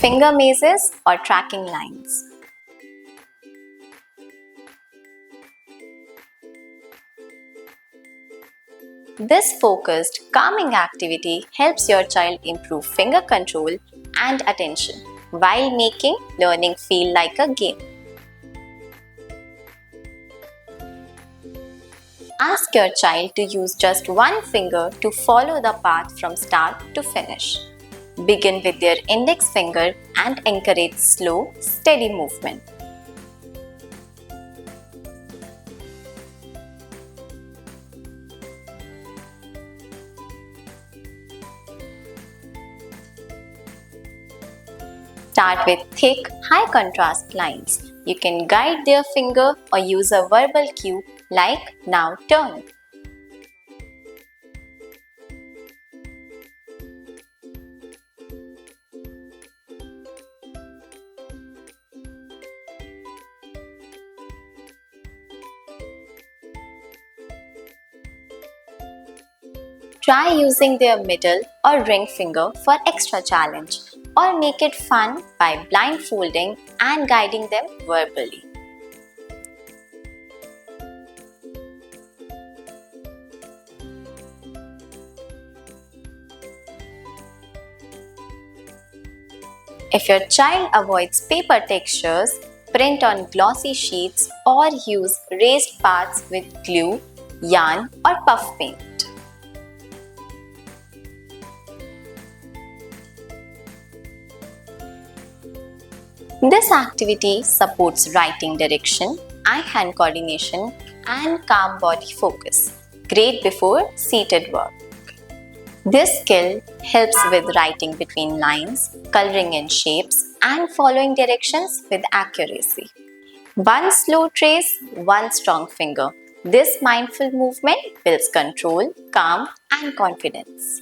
finger mazes, or tracking lines. This focused, calming activity helps your child improve finger control and attention while making learning feel like a game. Ask your child to use just one finger to follow the path from start to finish. Begin with their index finger and encourage slow, steady movement. Start with thick, high contrast lines. You can guide their finger or use a verbal cue like now turn. Try using their middle or ring finger for extra challenge, or make it fun by blindfolding and guiding them verbally. If your child avoids paper textures, print on glossy sheets or use raised parts with glue, yarn or puff paint. This activity supports writing direction, eye-hand coordination and calm body focus. Great before seated work. This skill helps with writing between lines, coloring in shapes and following directions with accuracy. One slow trace, one strong finger. This mindful movement builds control, calm and confidence.